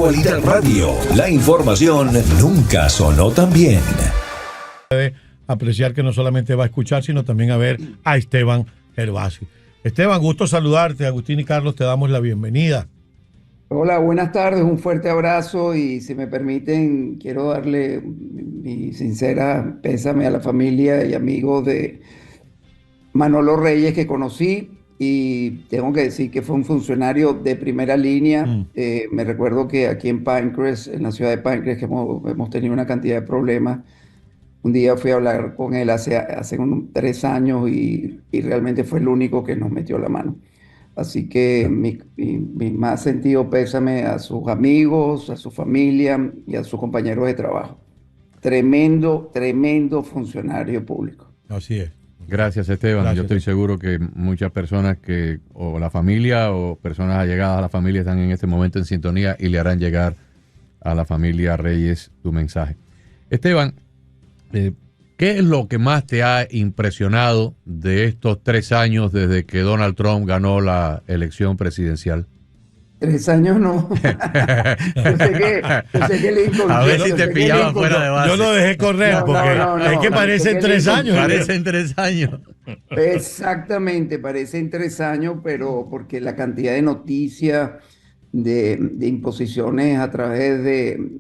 Actualidad Radio, la información nunca sonó tan bien. Apreciar que no solamente va a escuchar, sino también a ver a Esteban Gervasio. Esteban, gusto saludarte. Agustín y Carlos, te damos la bienvenida. Hola, buenas tardes, un fuerte abrazo y si me permiten, quiero darle mi sincera pésame a la familia y amigos de Manolo Reyes que conocí y tengo que decir que fue un funcionario de primera línea. Me recuerdo que aquí en Pinecrest, en la ciudad de Pinecrest, que hemos tenido una cantidad de problemas. Un día fui a hablar con él hace unos 3 años y realmente fue el único que nos metió la mano. Así que mi más sentido pésame a sus amigos, a su familia y a sus compañeros de trabajo. Tremendo, tremendo funcionario público. Así es. Gracias, Esteban. Gracias. Yo estoy seguro que muchas personas que, o la familia o personas allegadas a la familia están en este momento en sintonía y le harán llegar a la familia Reyes tu mensaje. Esteban, ¿qué es lo que más te ha impresionado de estos 3 años desde que Donald Trump ganó la elección presidencial? 3 años no. Yo sé que Lincoln. A ver si te pillaba fuera de base. Yo lo dejé correr porque es que parecen 3 años. Parecen 3 años. Exactamente, parecen 3 años, pero porque la cantidad de noticias, de imposiciones a través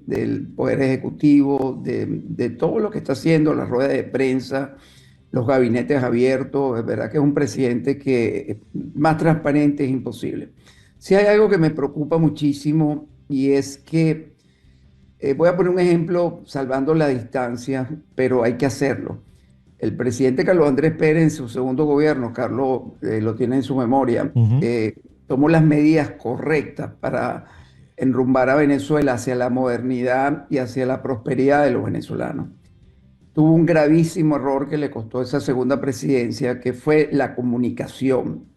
del Poder Ejecutivo, de todo lo que está haciendo, las ruedas de prensa, los gabinetes abiertos, es verdad que es un presidente que más transparente es imposible. Sí hay algo que me preocupa muchísimo y es que, voy a poner un ejemplo salvando la distancia, pero hay que hacerlo. El presidente Carlos Andrés Pérez en su segundo gobierno, Carlos lo tiene en su memoria, tomó las medidas correctas para enrumbar a Venezuela hacia la modernidad y hacia la prosperidad de los venezolanos. Tuvo un gravísimo error que le costó esa segunda presidencia, que fue la comunicación.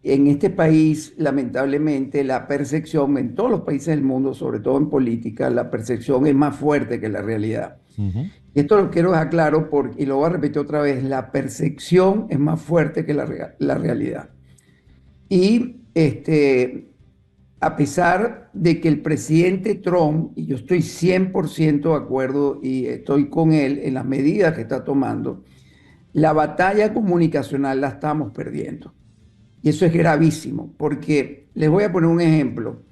En este país, lamentablemente, la percepción, en todos los países del mundo, sobre todo en política, la percepción es más fuerte que la realidad. Y esto lo quiero dejar claro y lo voy a repetir otra vez, la percepción es más fuerte que la realidad. Y a pesar de que el presidente Trump, y yo estoy 100% de acuerdo y estoy con él en las medidas que está tomando, la batalla comunicacional la estamos perdiendo. Y eso es gravísimo, porque les voy a poner un ejemplo.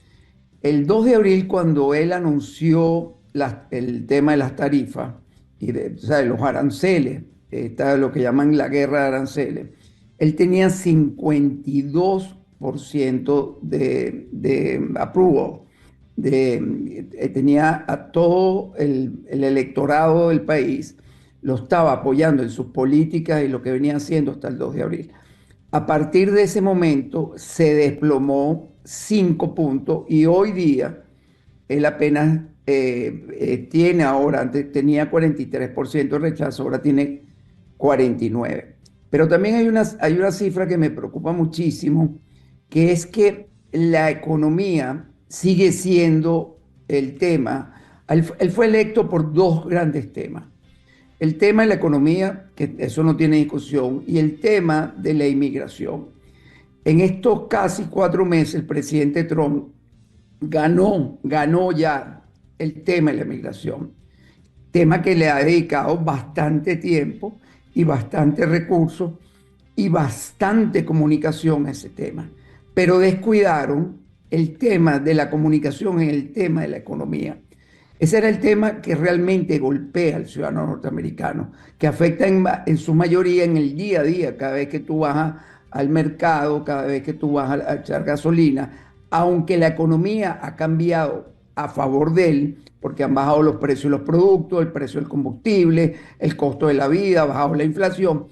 El 2 de abril, cuando él anunció el tema de las tarifas y de los aranceles, está lo que llaman la guerra de aranceles, él tenía 52% de approval. Tenía a todo el electorado del país, lo estaba apoyando en sus políticas y lo que venía haciendo hasta el 2 de abril. A partir de ese momento se desplomó 5 puntos y hoy día él apenas tiene ahora, antes tenía 43% de rechazo, ahora tiene 49%. Pero también hay una cifra que me preocupa muchísimo, que es que la economía sigue siendo el tema. Él fue electo por 2 grandes temas. El tema de la economía, que eso no tiene discusión, y el tema de la inmigración. En estos casi 4 meses, el presidente Trump ganó ya el tema de la inmigración, tema que le ha dedicado bastante tiempo y bastante recursos y bastante comunicación a ese tema. Pero descuidaron el tema de la comunicación en el tema de la economía. Ese era el tema que realmente golpea al ciudadano norteamericano, que afecta en su mayoría en el día a día, cada vez que tú vas al mercado, cada vez que tú vas a echar gasolina, aunque la economía ha cambiado a favor de él, porque han bajado los precios de los productos, el precio del combustible, el costo de la vida, ha bajado la inflación,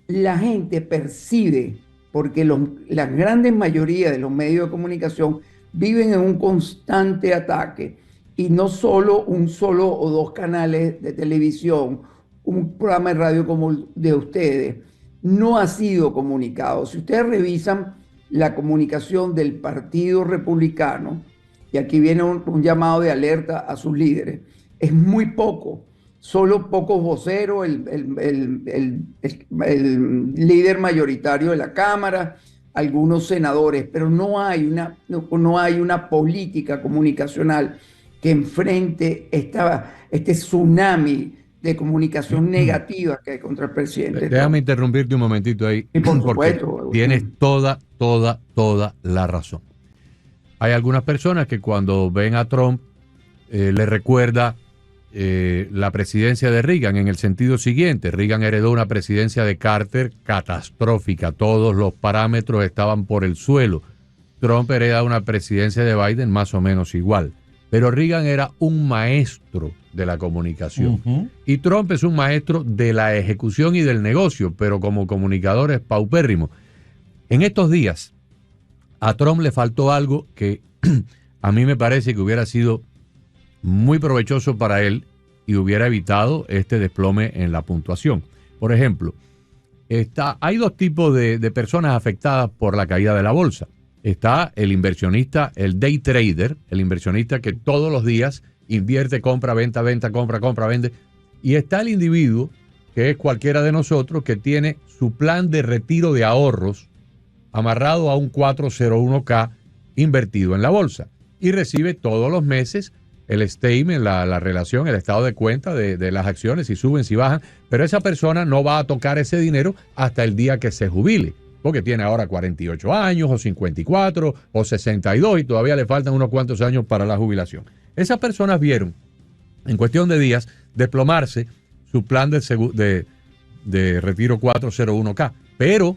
la gente percibe, porque la gran mayoría de los medios de comunicación viven en un constante ataque, y no solo un solo o 2 canales de televisión, un programa de radio como el de ustedes, no ha sido comunicado. Si ustedes revisan la comunicación del Partido Republicano, y aquí viene un llamado de alerta a sus líderes, es muy poco. Solo pocos voceros, el líder mayoritario de la Cámara, algunos senadores, pero no hay una política comunicacional que enfrente este tsunami de comunicación negativa que hay contra el presidente Déjame Trump. interrumpirte un momentito ahí, Y por porque supuesto, tienes toda la razón. Hay algunas personas que cuando ven a Trump le recuerda la presidencia de Reagan en el sentido siguiente. Reagan heredó una presidencia de Carter catastrófica, todos los parámetros estaban por el suelo. Trump hereda una presidencia de Biden más o menos igual. Pero Reagan era un maestro de la comunicación. Y Trump es un maestro de la ejecución y del negocio, pero como comunicador es paupérrimo. En estos días, a Trump le faltó algo que a mí me parece que hubiera sido muy provechoso para él y hubiera evitado este desplome en la puntuación. Por ejemplo, hay dos tipos de personas afectadas por la caída de la bolsa. Está el inversionista, el day trader, el inversionista que todos los días invierte, compra, venta, compra, vende. Y está el individuo, que es cualquiera de nosotros, que tiene su plan de retiro de ahorros amarrado a un 401k invertido en la bolsa y recibe todos los meses el statement, la relación, el estado de cuenta de las acciones, si suben, si bajan, pero esa persona no va a tocar ese dinero hasta el día que se jubile, porque tiene ahora 48 años, o 54, o 62, y todavía le faltan unos cuantos años para la jubilación. Esas personas vieron, en cuestión de días, desplomarse su plan de retiro 401k, pero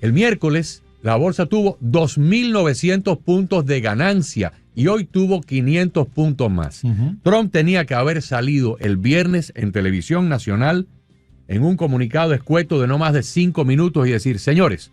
el miércoles la bolsa tuvo 2.900 puntos de ganancia y hoy tuvo 500 puntos más. Trump tenía que haber salido el viernes en televisión nacional en un comunicado escueto de no más de 5 minutos y decir: señores,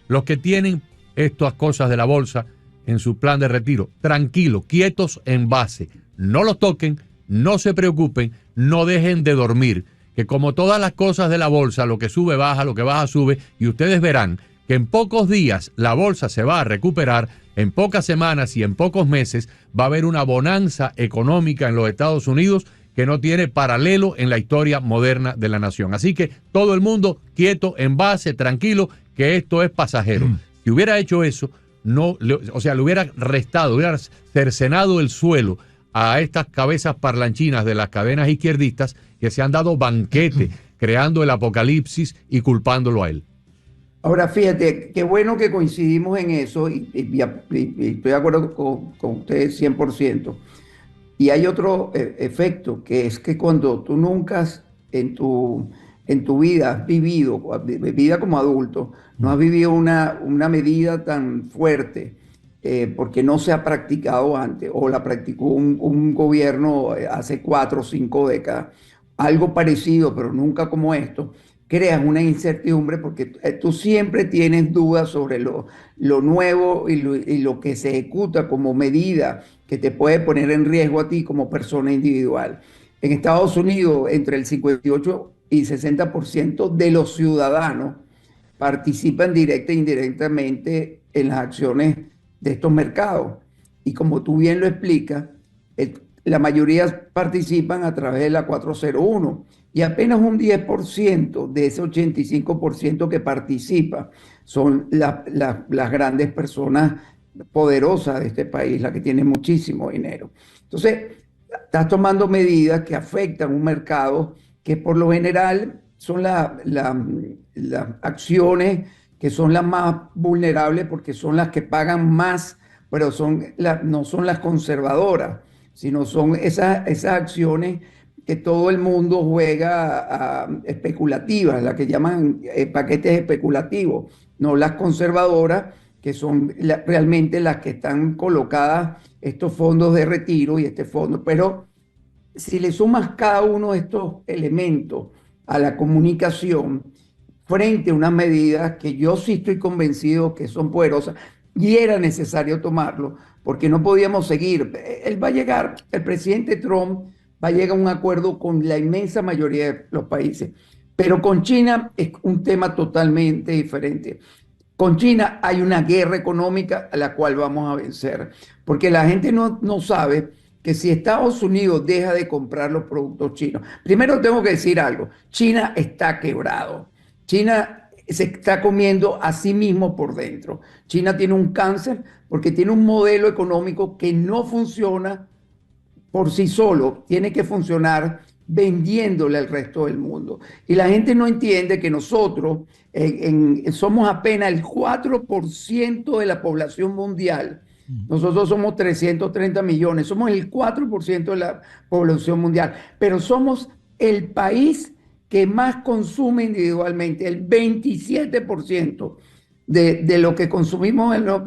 los que tienen estas cosas de la bolsa en su plan de retiro, tranquilos, quietos en base, no los toquen, no se preocupen, no dejen de dormir, que como todas las cosas de la bolsa, lo que sube baja, lo que baja sube, y ustedes verán que en pocos días la bolsa se va a recuperar, en pocas semanas y en pocos meses va a haber una bonanza económica en los Estados Unidos que no tiene paralelo en la historia moderna de la nación. Así que todo el mundo quieto, en base, tranquilo, que esto es pasajero. Si hubiera hecho eso, le hubiera restado, hubiera cercenado el suelo a estas cabezas parlanchinas de las cadenas izquierdistas que se han dado banquete creando el apocalipsis y culpándolo a él. Ahora, fíjate, qué bueno que coincidimos en eso y estoy de acuerdo con ustedes 100%. Y hay otro efecto, que es que cuando tú nunca en tu vida has vivido, vida como adulto, no has vivido una medida tan fuerte, porque no se ha practicado antes, o la practicó un gobierno hace 4 o 5 décadas, algo parecido, pero nunca como esto, creas una incertidumbre porque tú siempre tienes dudas sobre lo nuevo y lo que se ejecuta como medida que te puede poner en riesgo a ti como persona individual. En Estados Unidos, entre el 58 y 60% de los ciudadanos participan directa e indirectamente en las acciones de estos mercados. Y como tú bien lo explicas, la mayoría participan a través de la 401 y apenas un 10% de ese 85% que participa son las grandes personas poderosas de este país, las que tienen muchísimo dinero. Entonces, estás tomando medidas que afectan un mercado que por lo general son las acciones que son las más vulnerables porque son las que pagan más, pero no son las conservadoras, sino son esas acciones que todo el mundo juega especulativas, las que llaman paquetes especulativos, no las conservadoras, que son realmente las que están colocadas estos fondos de retiro y este fondo. Pero si le sumas cada uno de estos elementos a la comunicación frente a unas medidas que yo sí estoy convencido que son poderosas y era necesario tomarlo, porque no podíamos seguir. Él va a llegar, el presidente Trump va a llegar a un acuerdo con la inmensa mayoría de los países, pero con China es un tema totalmente diferente. Con China hay una guerra económica a la cual vamos a vencer, porque la gente no sabe que si Estados Unidos deja de comprar los productos chinos, primero tengo que decir algo, China está quebrado. China se está comiendo a sí mismo por dentro. China tiene un cáncer porque tiene un modelo económico que no funciona por sí solo, tiene que funcionar vendiéndole al resto del mundo. Y la gente no entiende que nosotros somos apenas el 4% de la población mundial. Nosotros somos 330 millones, somos el 4% de la población mundial, pero somos el país que más consume individualmente, el 27% de lo que consumimos, lo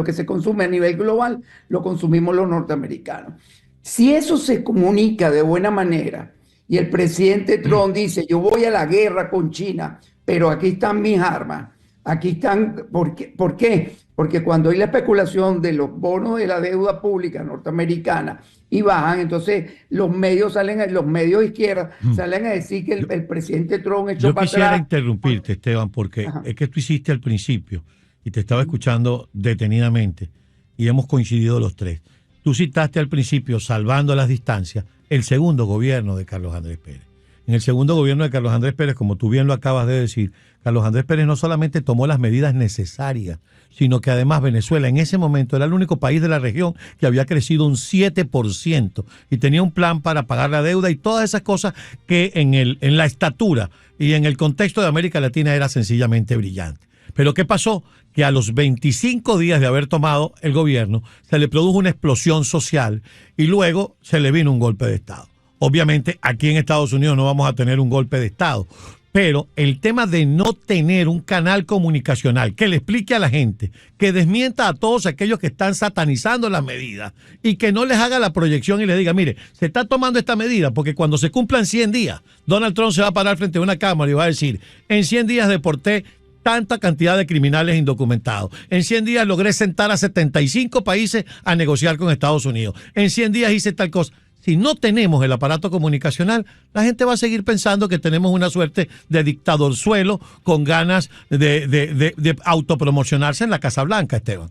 que se consume a nivel global, lo consumimos los norteamericanos. Si eso se comunica de buena manera y el presidente Trump dice, yo voy a la guerra con China, pero aquí están mis armas, aquí están, ¿por qué? Porque cuando hay la especulación de los bonos de la deuda pública norteamericana y bajan, entonces los medios de izquierda salen a decir que el presidente Trump echó para atrás. Yo quisiera interrumpirte, Esteban, porque es que tú hiciste al principio y te estaba escuchando detenidamente y hemos coincidido los tres. Tú citaste al principio, salvando las distancias, el segundo gobierno de Carlos Andrés Pérez. En el segundo gobierno de Carlos Andrés Pérez, como tú bien lo acabas de decir, Carlos Andrés Pérez no solamente tomó las medidas necesarias, sino que además Venezuela en ese momento era el único país de la región que había crecido un 7% y tenía un plan para pagar la deuda y todas esas cosas que en la estatura y en el contexto de América Latina era sencillamente brillante. Pero ¿qué pasó? Que a los 25 días de haber tomado el gobierno se le produjo una explosión social y luego se le vino un golpe de Estado. Obviamente aquí en Estados Unidos no vamos a tener un golpe de Estado, pero el tema de no tener un canal comunicacional que le explique a la gente, que desmienta a todos aquellos que están satanizando las medidas y que no les haga la proyección y les diga, mire, se está tomando esta medida porque cuando se cumplan 100 días, Donald Trump se va a parar frente a una cámara y va a decir, en 100 días deporté tanta cantidad de criminales indocumentados. En 100 días logré sentar a 75 países a negociar con Estados Unidos. En 100 días hice tal cosa. Si no tenemos el aparato comunicacional, la gente va a seguir pensando que tenemos una suerte de dictadorzuelo con ganas de autopromocionarse en la Casa Blanca, Esteban.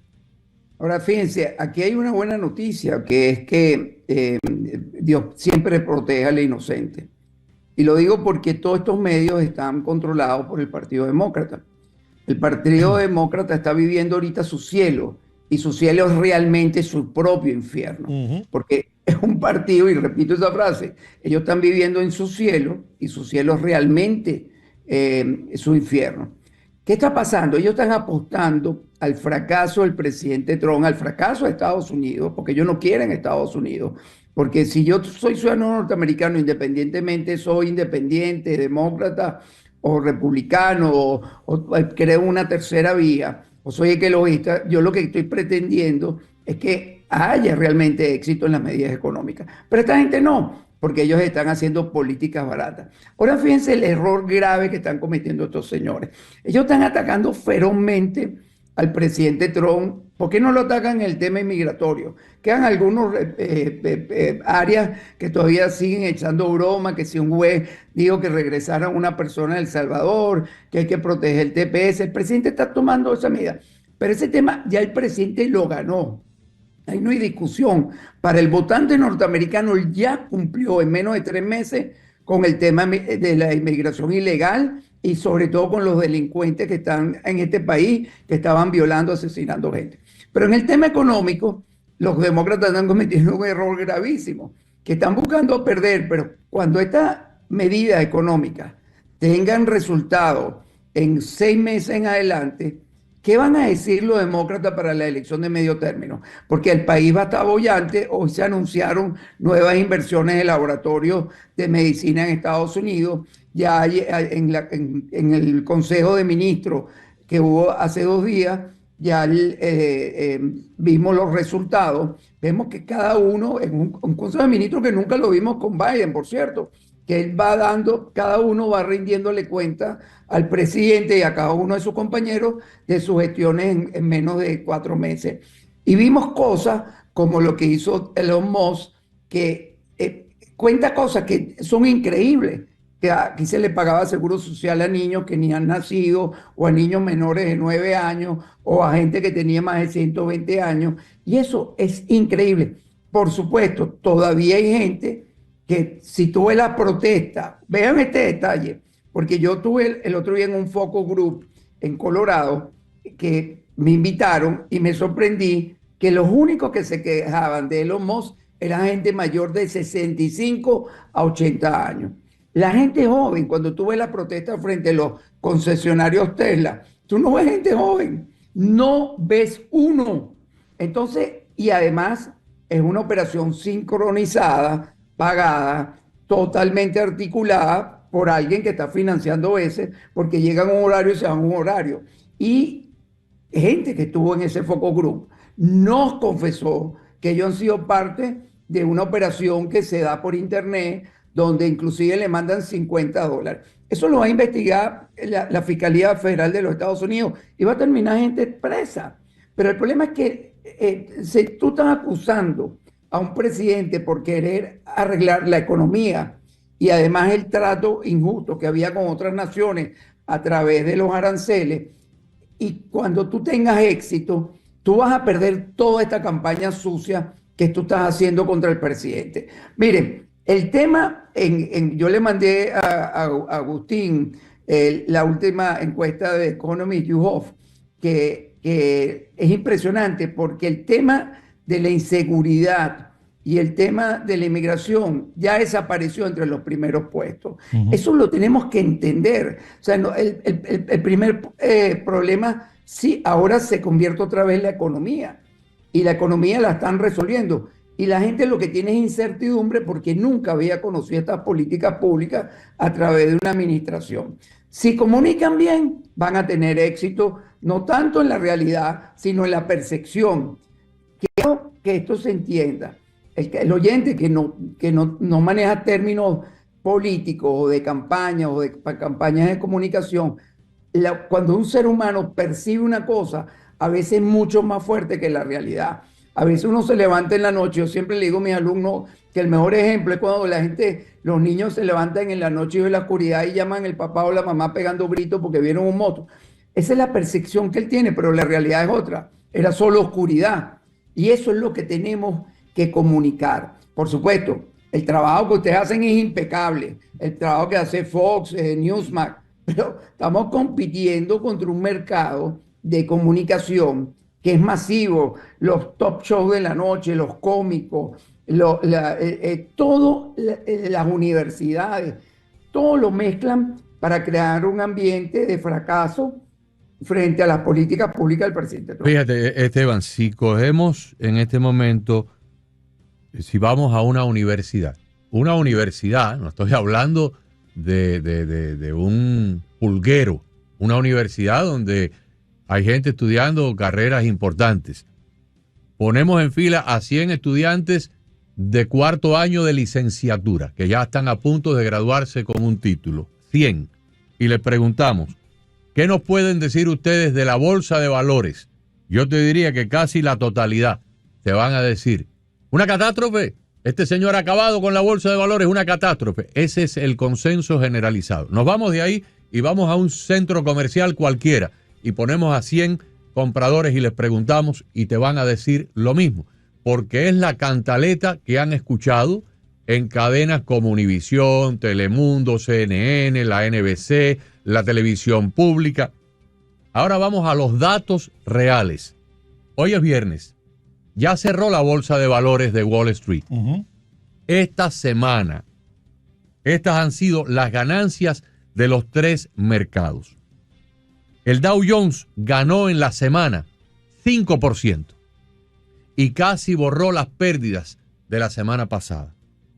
Ahora, fíjense, aquí hay una buena noticia, que es que Dios siempre protege al inocente. Y lo digo porque todos estos medios están controlados por el Partido Demócrata. El Partido Demócrata está viviendo ahorita su cielo, y su cielo es realmente su propio infierno. Porque es un partido, y repito esa frase, ellos están viviendo en su cielo, y su cielo es realmente su infierno. ¿Qué está pasando? Ellos están apostando al fracaso del presidente Trump, al fracaso de Estados Unidos, porque ellos no quieren Estados Unidos. Porque si yo soy ciudadano norteamericano, independientemente soy independiente, demócrata o republicano, o creo una tercera vía, o soy ecologista, yo lo que estoy pretendiendo es que haya realmente éxito en las medidas económicas. Pero esta gente no, porque ellos están haciendo políticas baratas. Ahora fíjense el error grave que están cometiendo estos señores. Ellos están atacando ferozmente al presidente Trump. ¿Por qué no lo atacan en el tema inmigratorio? Quedan algunas áreas que todavía siguen echando broma, que si un juez dijo que regresara una persona de El Salvador, que hay que proteger el TPS. El presidente está tomando esa medida. Pero ese tema ya el presidente lo ganó. Ahí no hay discusión. Para el votante norteamericano ya cumplió en menos de 3 meses con el tema de la inmigración ilegal y sobre todo con los delincuentes que están en este país, que estaban violando, asesinando gente. Pero en el tema económico, los demócratas están cometiendo un error gravísimo, que están buscando perder, pero cuando estas medidas económicas tengan resultados en 6 meses en adelante, ¿qué van a decir los demócratas para la elección de medio término? Porque el país va a estar bollante. Hoy se anunciaron nuevas inversiones de laboratorios de medicina en Estados Unidos. Ya hay, en el Consejo de Ministros que hubo hace 2 días, ya vimos los resultados. Vemos que cada uno, en un Consejo de Ministros que nunca lo vimos con Biden, por cierto, que él va dando, cada uno va rindiéndole cuenta al presidente y a cada uno de sus compañeros de sus gestiones en menos de 4 meses. Y vimos cosas como lo que hizo Elon Musk, que cuenta cosas que son increíbles, que aquí se le pagaba seguro social a niños que ni han nacido, o a niños menores de 9 años, o a gente que tenía más de 120 años, y eso es increíble. Por supuesto, todavía hay gente que si tú ves la protesta, vean este detalle, porque yo tuve el otro día en un focus group en Colorado que me invitaron y me sorprendí que los únicos que se quejaban de Elon Musk era gente mayor de 65 a 80 años. La gente joven, cuando tú ves la protesta frente a los concesionarios Tesla, tú no ves gente joven, no ves uno. Entonces, y además es una operación sincronizada, pagada, totalmente articulada por alguien que está financiando ese, porque llegan a un horario y se van a un horario. Y gente que estuvo en ese focus group nos confesó que ellos han sido parte de una operación que se da por internet, donde inclusive le mandan $50. Eso lo va a investigar la Fiscalía Federal de los Estados Unidos y va a terminar gente presa. Pero el problema es que si tú estás acusando a un presidente por querer arreglar la economía y además el trato injusto que había con otras naciones a través de los aranceles, y cuando tú tengas éxito, tú vas a perder toda esta campaña sucia que tú estás haciendo contra el presidente. Miren, el tema, yo le mandé a Agustín la última encuesta de Economist YouGov, que es impresionante porque el tema de la inseguridad y el tema de la inmigración ya desapareció entre los primeros puestos. Eso lo tenemos que entender. O sea, el primer problema, sí, ahora se convierte otra vez en la economía. Y la economía la están resolviendo. Y la gente lo que tiene es incertidumbre porque nunca había conocido estas políticas públicas a través de una administración. Si comunican bien, van a tener éxito, no tanto en la realidad, sino en la percepción. Quiero que esto se entienda. El oyente que no maneja términos políticos o de campaña o de campañas de comunicación, cuando un ser humano percibe una cosa, a veces es mucho más fuerte que la realidad. A veces uno se levanta en la noche, yo siempre le digo a mis alumnos que el mejor ejemplo es cuando los niños se levantan en la noche y ven la oscuridad y llaman al papá o la mamá pegando gritos porque vieron un moto. Esa es la percepción que él tiene, pero la realidad es otra. Era solo oscuridad. Y eso es lo que tenemos que comunicar. Por supuesto, el trabajo que ustedes hacen es impecable. El trabajo que hace Fox, Newsmax, pero estamos compitiendo contra un mercado de comunicación que es masivo, los top shows de la noche, los cómicos, las universidades, todo lo mezclan para crear un ambiente de fracaso frente a las políticas públicas del presidente Trump. Fíjate, Esteban, si cogemos en este momento, si vamos a una universidad, no estoy hablando de un pulguero, una universidad donde hay gente estudiando carreras importantes. Ponemos en fila a 100 estudiantes de cuarto año de licenciatura, que ya están a punto de graduarse con un título. 100. Y les preguntamos, ¿qué nos pueden decir ustedes de la bolsa de valores? Yo te diría que casi la totalidad te van a decir, ¿una catástrofe? Este señor ha acabado con la bolsa de valores, una catástrofe. Ese es el consenso generalizado. Nos vamos de ahí y vamos a un centro comercial cualquiera y ponemos a 100 compradores y les preguntamos y te van a decir lo mismo, porque es la cantaleta que han escuchado en cadenas como Univisión, Telemundo, CNN, la NBC, la televisión pública. Ahora vamos a los datos reales. Hoy es viernes. Ya cerró la bolsa de valores de Wall Street. Esta semana, estas han sido las ganancias de los tres mercados. El Dow Jones ganó en la semana 5% y casi borró las pérdidas de la semana pasada.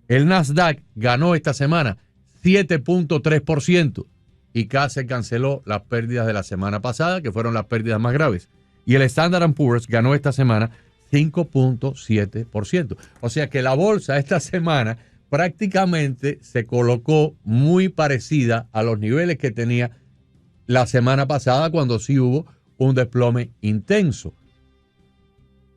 El Nasdaq ganó esta semana 7.3% y casi canceló las pérdidas de la semana pasada, que fueron las pérdidas más graves. Y el Standard & Poor's ganó esta semana 5.7%. O sea que la bolsa esta semana prácticamente se colocó muy parecida a los niveles que tenía la semana pasada, cuando sí hubo un desplome intenso.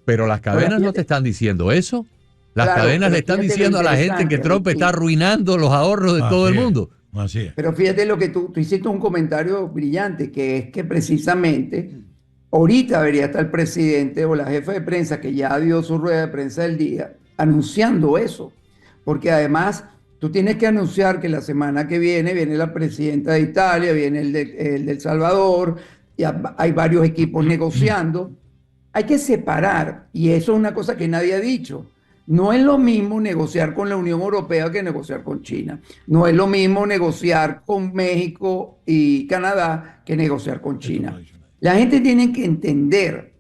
Pero las cadenas no te están diciendo eso. Las cadenas le están diciendo a la gente que Trump está arruinando los ahorros de todo el mundo. Así es. Pero fíjate lo que tú hiciste un comentario brillante, que es que precisamente ahorita debería estar el presidente o la jefa de prensa, que ya dio su rueda de prensa del día, anunciando eso. Porque además tú tienes que anunciar que la semana que viene la presidenta de Italia, viene el de El Salvador, y hay varios equipos negociando. Hay que separar, y eso es una cosa que nadie ha dicho. No es lo mismo negociar con la Unión Europea que negociar con China. No es lo mismo negociar con México y Canadá que negociar con China. La gente tiene que entender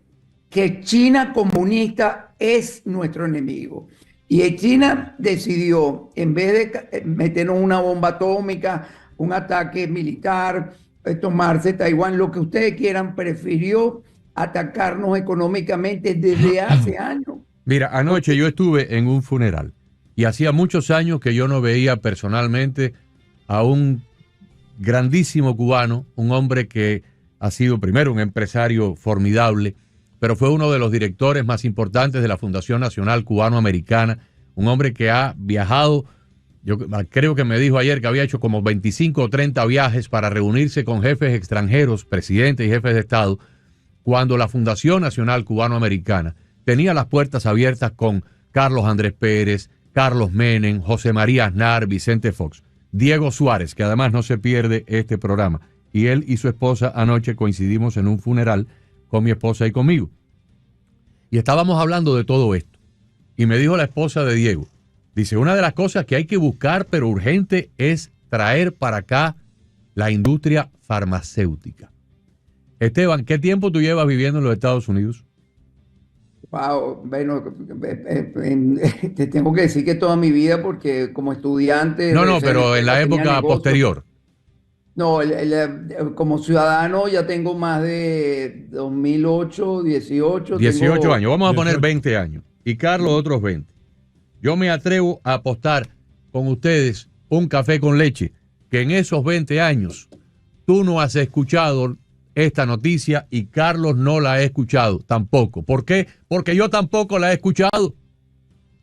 que China comunista es nuestro enemigo. Y China decidió, en vez de meternos una bomba atómica, un ataque militar, tomarse Taiwán, lo que ustedes quieran, prefirió atacarnos económicamente desde hace años. Mira, anoche yo estuve en un funeral y hacía muchos años que yo no veía personalmente a un grandísimo cubano, un hombre que ha sido primero un empresario formidable, pero fue uno de los directores más importantes de la Fundación Nacional Cubano-Americana, un hombre que ha viajado, yo creo que me dijo ayer que había hecho como 25 o 30 viajes para reunirse con jefes extranjeros, presidentes y jefes de Estado, cuando la Fundación Nacional Cubano-Americana tenía las puertas abiertas con Carlos Andrés Pérez, Carlos Menem, José María Aznar, Vicente Fox, Diego Suárez, que además no se pierde este programa. Y él y su esposa anoche coincidimos en un funeral con mi esposa y conmigo. Y estábamos hablando de todo esto. Y me dijo la esposa de Diego, dice, una de las cosas que hay que buscar, pero urgente, es traer para acá la industria farmacéutica. Esteban, ¿qué tiempo tú llevas viviendo en los Estados Unidos? Wow, bueno, te tengo que decir que toda mi vida, porque como estudiante... No, pero en la época posterior. No, como ciudadano ya tengo más de 2008, 18. 18 años, vamos a poner 20 años. Y Carlos otros 20. Yo me atrevo a apostar con ustedes un café con leche, que en esos 20 años tú no has escuchado esta noticia y Carlos no la ha escuchado tampoco. ¿Por qué? Porque yo tampoco la he escuchado.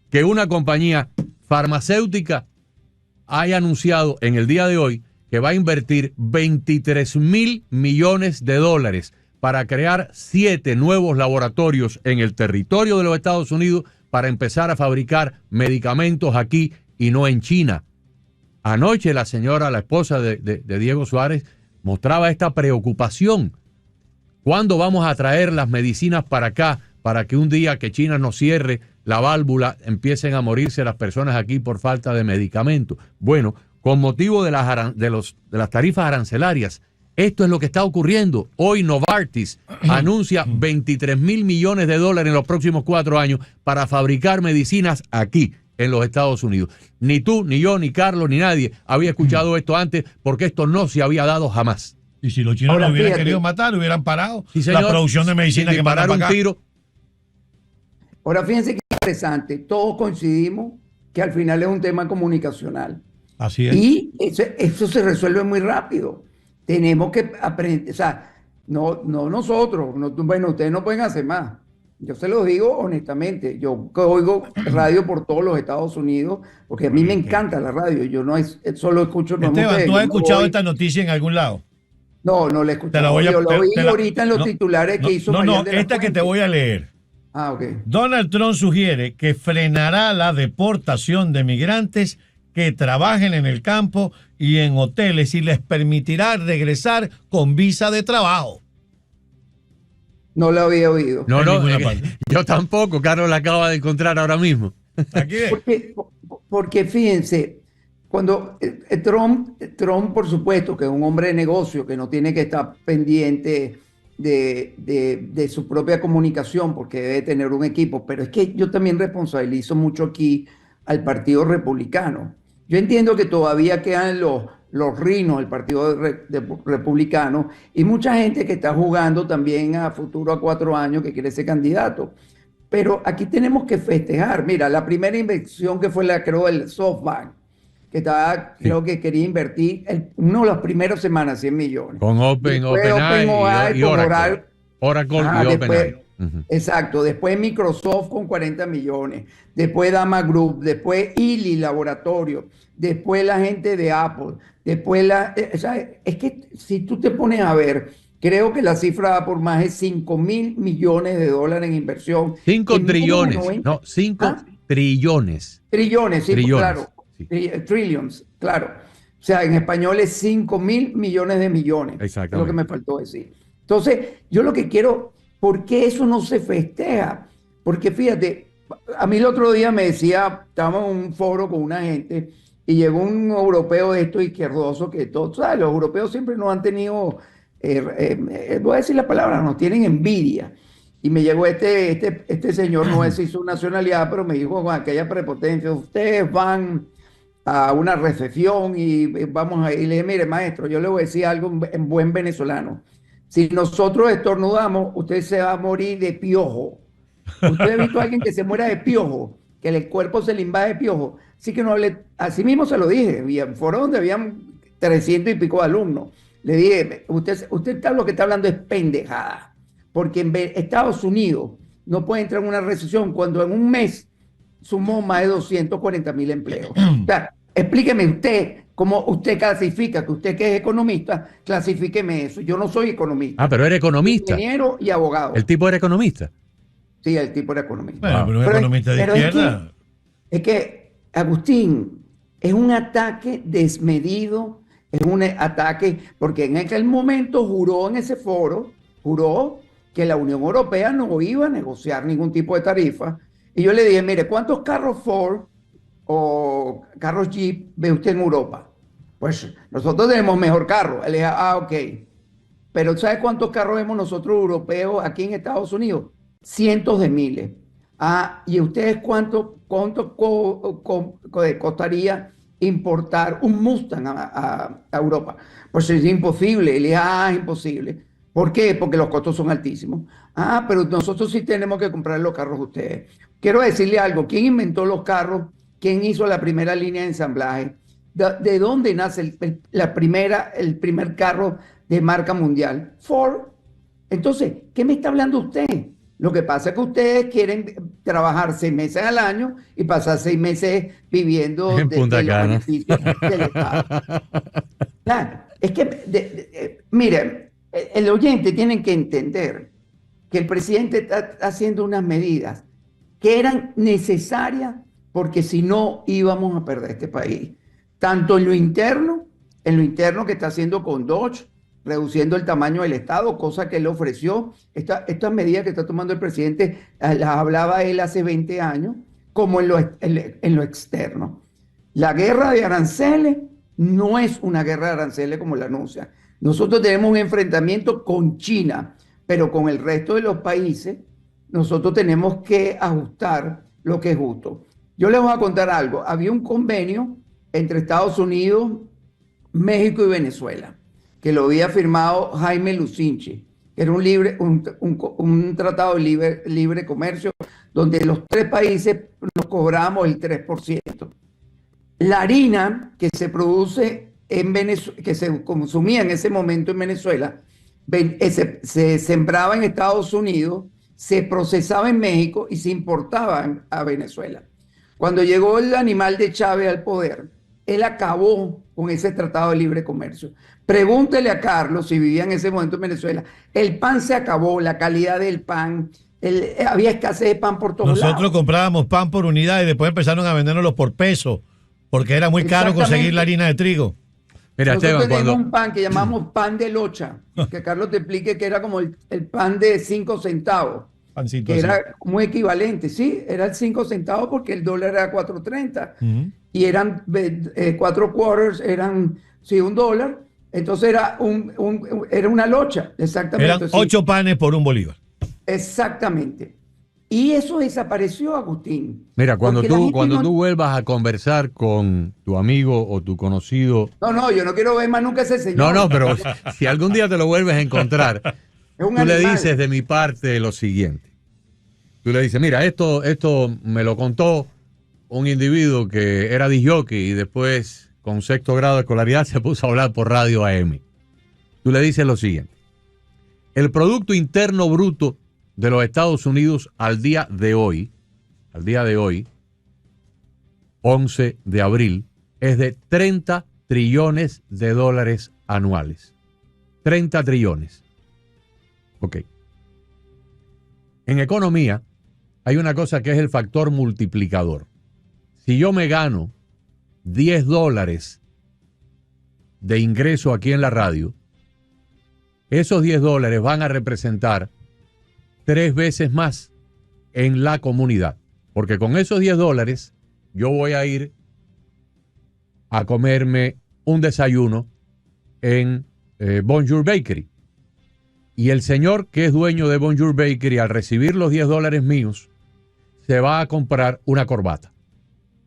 Que una compañía farmacéutica haya anunciado en el día de hoy que va a invertir $23,000 millones para crear 7 nuevos laboratorios en el territorio de los Estados Unidos para empezar a fabricar medicamentos aquí y no en China. Anoche la señora, la esposa de Diego Suárez, mostraba esta preocupación. ¿Cuándo vamos a traer las medicinas para acá para que un día que China nos cierre la válvula empiecen a morirse las personas aquí por falta de medicamentos? Bueno, con motivo de las tarifas arancelarias, esto es lo que está ocurriendo. Hoy Novartis anuncia $23,000 millones en los próximos 4 años para fabricar medicinas aquí en los Estados Unidos. Ni tú, ni yo, ni Carlos, ni nadie había escuchado esto antes, porque esto no se había dado jamás. Y si los chinos lo hubieran querido matar, hubieran parado la producción de medicina que mandan para acá. Tiro. Ahora fíjense qué interesante, todos coincidimos que al final es un tema comunicacional. Así es. Y eso se resuelve muy rápido. Tenemos que aprender, o sea, no nosotros, bueno, ustedes no pueden hacer más. Yo se lo digo honestamente, yo oigo radio por todos los Estados Unidos, porque a mí me encanta la radio, yo no solo escucho... Esteban, ¿tú has escuchado esta noticia en algún lado? No la he escuchado. Yo lo oí ahorita en los titulares que hizo María de la esta Fuente. Que te voy a leer. Ah, ok. Donald Trump sugiere que frenará la deportación de migrantes que trabajen en el campo y en hoteles y les permitirá regresar con visa de trabajo. No lo había oído. No, yo tampoco. Carlos la acaba de encontrar ahora mismo. Aquí porque fíjense, cuando Trump, por supuesto, que es un hombre de negocio, que no tiene que estar pendiente de su propia comunicación, porque debe tener un equipo, pero es que yo también responsabilizo mucho aquí al Partido Republicano. Yo entiendo que todavía quedan los rinos del Partido Republicano y mucha gente que está jugando también a futuro a 4 años que quiere ser candidato. Pero aquí tenemos que festejar. Mira, la primera inversión que fue creo, el SoftBank, que creo que quería invertir una de las primeras semanas 100 millones. Con OpenAI y Oracle. Oracle y OpenAI. Exacto, después Microsoft con 40 millones, después Dama Group, después Eli Laboratorio, después la gente de Apple, después o sea, es que si tú te pones a ver, creo que la cifra va por más de $5,000 millones en inversión. 5 trillones, no, 5 trillones. Trillones, sí, trillones. claro. Sí. Trillions, claro. O sea, en español es 5.000 millones de millones. Exactamente. Es lo que me faltó decir. Entonces, yo lo que quiero, ¿por qué eso no se festeja? Porque fíjate, a mí el otro día me decía, estábamos en un foro con una gente y llegó un europeo de estos izquierdosos que todos, ¿sabes? Los europeos siempre nos han tenido, voy a decir la palabra, nos tienen envidia. Y me llegó este señor, no es su nacionalidad, pero me dijo con aquella prepotencia, ustedes van a una recesión y vamos a ir. Y le dije, mire, maestro, yo le voy a decir algo en buen venezolano. Si nosotros estornudamos, usted se va a morir de piojo. ¿Usted ha visto a alguien que se muera de piojo? Que el cuerpo se le invade de piojo. Así que no hable, así mismo se lo dije. Y en foro donde habían 300 y pico de alumnos. Le dije, usted lo que está hablando es pendejada. Porque en Estados Unidos no puede entrar en una recesión cuando en un mes sumó más de 240.000 empleos. O sea, explíqueme usted cómo usted clasifica, que usted que es economista, clasifíqueme eso. Yo no soy economista. Ah, pero era economista. Ingeniero y abogado. ¿El tipo era economista? Sí, el tipo era economista. Bueno, pero un economista de izquierda. Es que, Agustín, es un ataque desmedido, es un ataque, porque en aquel momento juró en ese foro, juró que la Unión Europea no iba a negociar ningún tipo de tarifa. Y yo le dije, mire, ¿cuántos carros Ford o carros Jeep ve usted en Europa? Pues nosotros tenemos mejor carro. Él dijo, ok. Pero ¿sabe cuántos carros vemos nosotros europeos aquí en Estados Unidos? Cientos de miles. ¿Y ustedes cuánto costaría importar un Mustang a Europa? Pues es imposible. Le dije, es imposible. ¿Por qué? Porque los costos son altísimos. Pero nosotros sí tenemos que comprar los carros de ustedes. Quiero decirle algo. ¿Quién inventó los carros? ¿Quién hizo la primera línea de ensamblaje? ¿De dónde nace el primer carro de marca mundial? Ford. Entonces, ¿qué me está hablando usted? Lo que pasa es que ustedes quieren trabajar 6 meses al año y pasar 6 meses viviendo en Punta Cana. Del Estado. Claro, es que, miren, el oyente tiene que entender que el presidente está haciendo unas medidas que eran necesarias porque si no íbamos a perder este país. Tanto en lo interno que está haciendo con Dodge, reduciendo el tamaño del Estado, cosa que él ofreció. Estas medidas que está tomando el presidente las hablaba él hace 20 años, como en lo externo. La guerra de aranceles no es una guerra de aranceles como la anuncia. Nosotros tenemos un enfrentamiento con China, pero con el resto de los países nosotros tenemos que ajustar lo que es justo. Yo les voy a contar algo. Había un convenio entre Estados Unidos, México y Venezuela, que lo había firmado Jaime Lucinchi, que era un tratado de libre comercio, donde los 3 países nos cobramos el 3%. La harina que se produce en Venezuela, que se consumía en ese momento en Venezuela, se sembraba en Estados Unidos, se procesaba en México y se importaba a Venezuela. Cuando llegó el animal de Chávez al poder, él acabó con ese tratado de libre comercio. Pregúntele a Carlos, si vivía en ese momento en Venezuela, el pan se acabó, la calidad del pan, había escasez de pan por todos lados. Nosotros comprábamos pan por unidad y después empezaron a vendernos por peso, porque era muy caro conseguir la harina de trigo. Mira, nosotros teníamos un pan que llamamos pan de locha, que Carlos te explique que era como el pan de 5 centavos. Pancito que así. Era muy equivalente, sí, era el 5 centavos porque el dólar era 4.30 y eran 4 quarters, eran $1, entonces era una locha, exactamente. Eran 8 panes por $1. Exactamente. Y eso desapareció, Agustín. Mira, cuando tú vuelvas a conversar con tu amigo o tu conocido... No, yo no quiero ver más nunca ese señor. No, pero si algún día te lo vuelves a encontrar, tú le dices de mi parte lo siguiente. Tú le dices, mira, esto me lo contó un individuo que era disjockey y después, con 6º grado de escolaridad, se puso a hablar por radio AM. Tú le dices lo siguiente. El Producto Interno Bruto de los Estados Unidos al día de hoy, 11 de abril, es de 30 trillones de dólares anuales. 30 trillones. Ok. En economía hay una cosa que es el factor multiplicador. Si yo me gano $10 de ingreso aquí en la radio, esos $10 van a representar 3 veces más en la comunidad. Porque con esos $10 yo voy a ir a comerme un desayuno en Bonjour Bakery. Y el señor que es dueño de Bonjour Bakery, al recibir los $10 míos, se va a comprar una corbata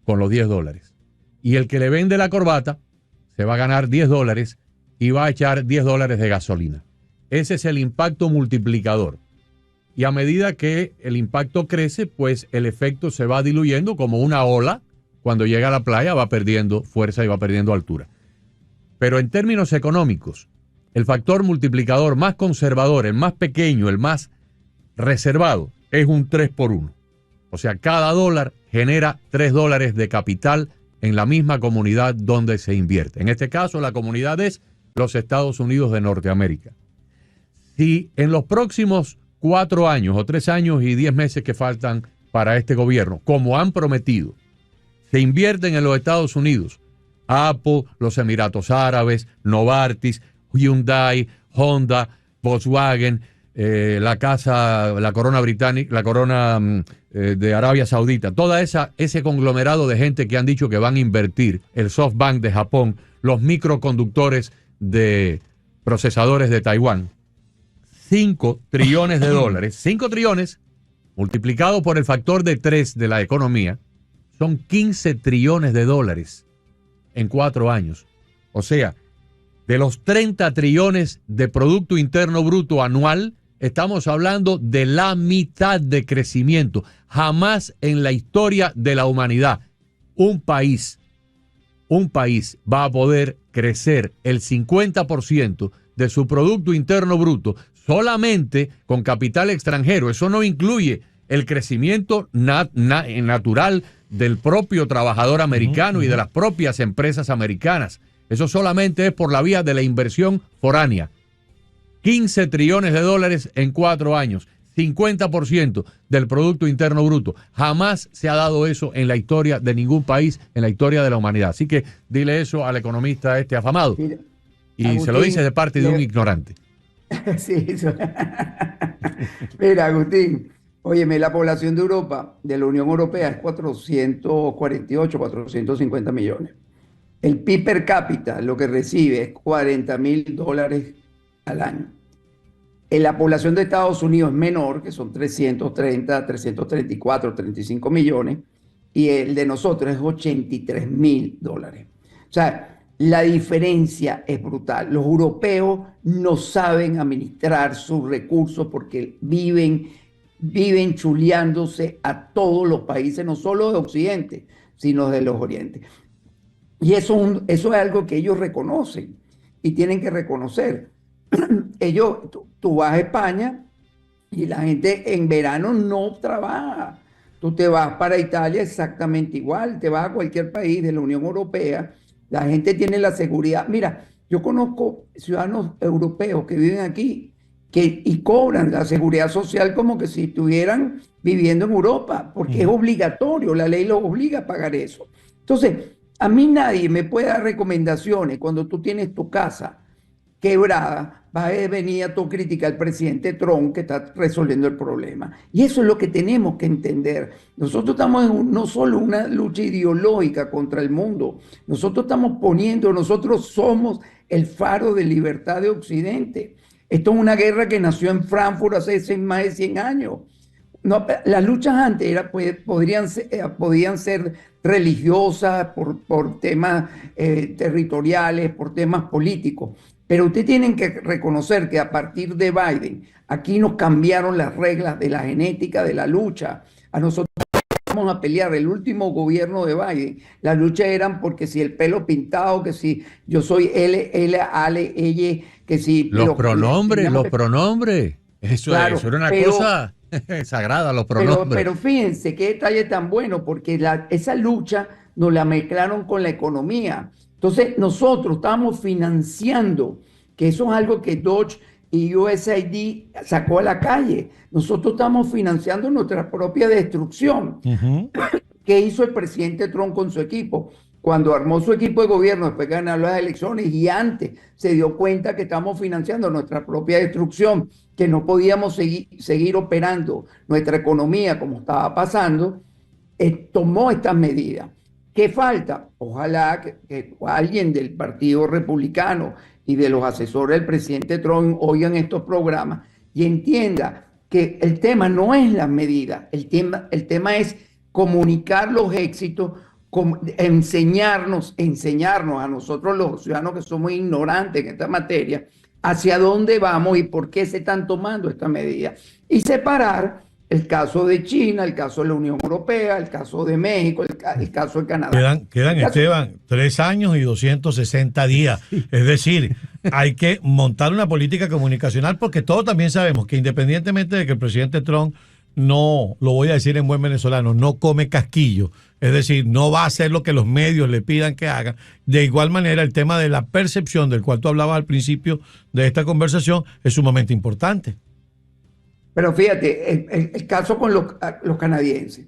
con los $10. Y el que le vende la corbata se va a ganar $10 y va a echar $10 de gasolina. Ese es el impacto multiplicador. Y a medida que el impacto crece, pues el efecto se va diluyendo como una ola. Cuando llega a la playa va perdiendo fuerza y va perdiendo altura. Pero en términos económicos, el factor multiplicador más conservador, el más pequeño, el más reservado, es un 3 por 1. O sea, cada dólar genera $3 de capital en la misma comunidad donde se invierte. En este caso, la comunidad es los Estados Unidos de Norteamérica. Si en los próximos 4 años o 3 años y 10 meses que faltan para este gobierno, como han prometido, se invierten en los Estados Unidos, Apple, los Emiratos Árabes, Novartis, Hyundai, Honda, Volkswagen, la corona británica, la corona de Arabia Saudita, toda ese conglomerado de gente que han dicho que van a invertir, el SoftBank de Japón, los microconductores de procesadores de Taiwán, $5 trillones. 5 trillones multiplicado por el factor de 3 de la economía son $15 trillones en 4 años. O sea, de los 30 trillones de Producto Interno Bruto anual, estamos hablando de la mitad de crecimiento. Jamás en la historia de la humanidad un país va a poder crecer el 50% de su Producto Interno Bruto solamente con capital extranjero. Eso no incluye el crecimiento natural del propio trabajador americano y de las propias empresas americanas. Eso solamente es por la vía de la inversión foránea. $15 trillones en 4 años, 50% del Producto Interno Bruto. Jamás se ha dado eso en la historia de ningún país, en la historia de la humanidad. Así que dile eso al economista afamado. Mira, y Agustín, se lo dice de parte de un ignorante. Sí, eso. Mira, Agustín, óyeme, la población de Europa, de la Unión Europea, es 448, 450 millones. El PIB per cápita, lo que recibe, es $40.000 al año. En la población de Estados Unidos es menor, que son 330, 334, 35 millones, y el de nosotros es $83.000. O sea, la diferencia es brutal. Los europeos no saben administrar sus recursos porque viven chuleándose a todos los países, no solo de Occidente, sino de los Orientes. Y eso es algo que ellos reconocen y tienen que reconocer. Tú vas a España y la gente en verano no trabaja. Tú te vas para Italia exactamente igual, te vas a cualquier país de la Unión Europea, la gente tiene la seguridad. Mira, yo conozco ciudadanos europeos que viven aquí y cobran la seguridad social como que si estuvieran viviendo en Europa, porque es obligatorio, la ley los obliga a pagar eso. Entonces, a mí nadie me puede dar recomendaciones cuando tú tienes tu casa quebrada, vas a venir a tu crítica al presidente Trump que está resolviendo el problema. Y eso es lo que tenemos que entender. Nosotros estamos en no solo una lucha ideológica contra el mundo, nosotros somos el faro de libertad de Occidente. Esto es una guerra que nació en Frankfurt hace más de 100 años. No, las luchas antes podían ser religiosas, por temas territoriales, por temas políticos. Pero ustedes tienen que reconocer que a partir de Biden, aquí nos cambiaron las reglas de la genética de la lucha. A nosotros vamos a pelear. El último gobierno de Biden, las luchas eran porque si el pelo pintado, que si yo soy él, ale, ella, que si... Los pronombres. Eso era una cosa sagrada, los pronombres. Pero fíjense qué detalle tan bueno, porque esa lucha nos la mezclaron con la economía. Entonces, nosotros estamos financiando, que eso es algo que Dodge y USAID sacó a la calle. Nosotros estamos financiando nuestra propia destrucción. ¿Qué hizo el presidente Trump con su equipo? cuando armó su equipo de gobierno después de ganar las elecciones y antes se dio cuenta que estamos financiando nuestra propia destrucción, que no podíamos seguir operando nuestra economía como estaba pasando, tomó estas medidas. ¿Qué falta? Ojalá que alguien del Partido Republicano y de los asesores del presidente Trump oigan estos programas y entienda que el tema no es las medidas, el tema es comunicar los éxitos, enseñarnos a nosotros los ciudadanos que somos ignorantes en esta materia, hacia dónde vamos y por qué se están tomando estas medidas. Y separar el caso de China, el caso de la Unión Europea, el caso de México, el caso de Canadá. Quedan Esteban, 3 años y 260 días. Es decir, hay que montar una política comunicacional porque todos también sabemos que independientemente de que el presidente Trump no, lo voy a decir en buen venezolano, no come casquillo, es decir, no va a hacer lo que los medios le pidan que haga. De igual manera, el tema de la percepción del cual tú hablabas al principio de esta conversación es sumamente importante. Pero fíjate, el caso con los canadienses.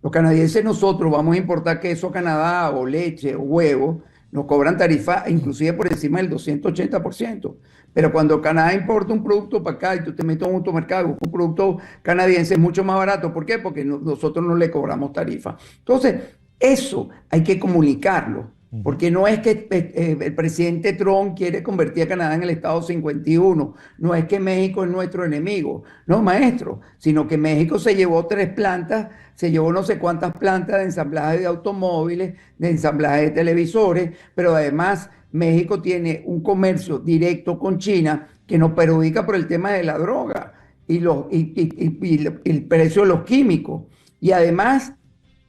Los canadienses nosotros vamos a importar queso a Canadá o leche o huevo, nos cobran tarifa inclusive por encima del 280%. Pero cuando Canadá importa un producto para acá y tú te metes a un automercado, un producto canadiense es mucho más barato. ¿Por qué? Porque nosotros no le cobramos tarifa. Entonces, eso hay que comunicarlo. Porque no es que el presidente Trump quiere convertir a Canadá en el estado 51, no es que México es nuestro enemigo, no, maestro, sino que México se llevó 3 plantas, se llevó no sé cuántas plantas de ensamblaje de automóviles, de ensamblaje de televisores, pero además México tiene un comercio directo con China que nos perjudica por el tema de la droga y el precio de los químicos. Y además,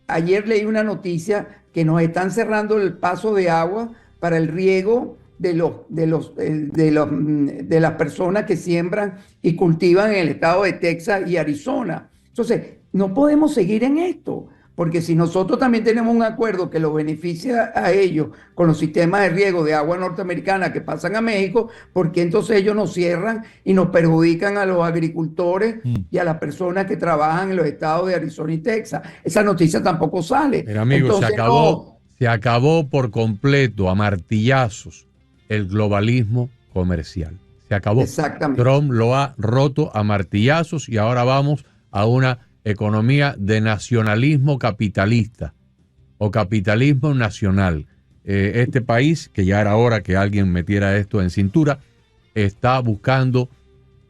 ayer leí una noticia que nos están cerrando el paso de agua para el riego de las personas que siembran y cultivan en el estado de Texas y Arizona. Entonces, no podemos seguir en esto, porque si nosotros también tenemos un acuerdo que los beneficia a ellos con los sistemas de riego de agua norteamericana que pasan a México, ¿por qué entonces ellos nos cierran y nos perjudican a los agricultores y a las personas que trabajan en los estados de Arizona y Texas? Esa noticia tampoco sale. Pero amigo, entonces, se acabó por completo a martillazos el globalismo comercial. Se acabó. Exactamente. Trump lo ha roto a martillazos y ahora vamos a una economía de nacionalismo capitalista o capitalismo nacional. Este país, que ya era hora que alguien metiera esto en cintura, está buscando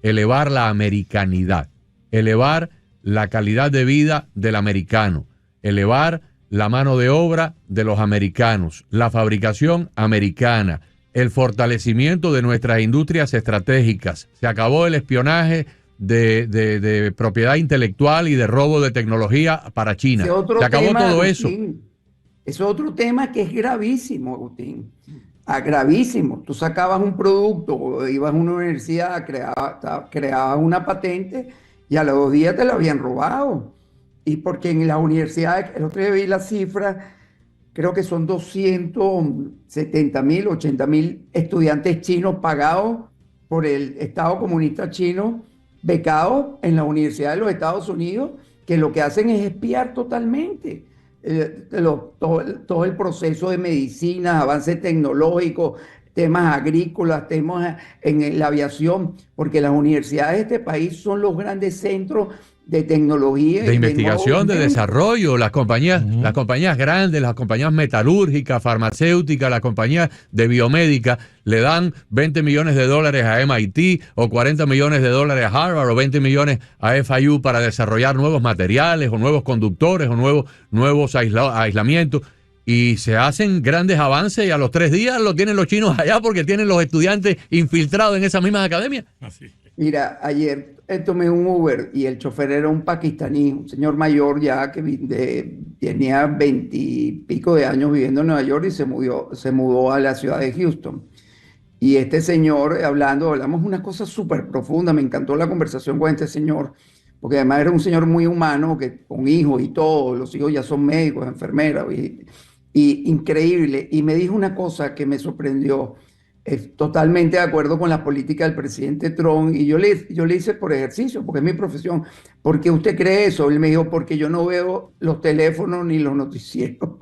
elevar la americanidad, elevar la calidad de vida del americano, elevar la mano de obra de los americanos, la fabricación americana, el fortalecimiento de nuestras industrias estratégicas. Se acabó el espionaje de propiedad intelectual y de robo de tecnología para China. Se acabó todo eso. Es otro tema que es gravísimo, Agustín. Gravísimo. Tú sacabas un producto, ibas a una universidad, creabas una patente y a los 2 días te la habían robado. Y porque en las universidades, el otro día vi la cifra, creo que son 270.000, 80.000 estudiantes chinos pagados por el Estado Comunista Chino, becados en la Universidad de los Estados Unidos, que lo que hacen es espiar totalmente todo el proceso de medicinas, avances tecnológicos, temas agrícolas, temas en la aviación, porque las universidades de este país son los grandes centros de tecnología, de investigación, de desarrollo. Las compañías grandes, las compañías metalúrgicas, farmacéuticas, las compañías de biomédica le dan $20 millones a MIT o $40 millones a Harvard o 20 millones a FIU para desarrollar nuevos materiales o nuevos conductores o nuevos aislamientos. Y se hacen grandes avances y a los 3 días lo tienen los chinos allá porque tienen los estudiantes infiltrados en esas mismas academias. Así. Mira, ayer tomé un Uber y el chofer era un pakistaní, un señor mayor ya que tenía 20 y pico de años viviendo en Nueva York y se mudó a la ciudad de Houston. Y este señor, hablamos unas cosas súper profundas, me encantó la conversación con este señor, porque además era un señor muy humano, con hijos y todo, los hijos ya son médicos, enfermeras, y increíble. Y me dijo una cosa que me sorprendió. Totalmente de acuerdo con la política del presidente Trump, y yo le hice por ejercicio, porque es mi profesión. ¿Por qué usted cree eso? Él me dijo, porque yo no veo los teléfonos ni los noticieros.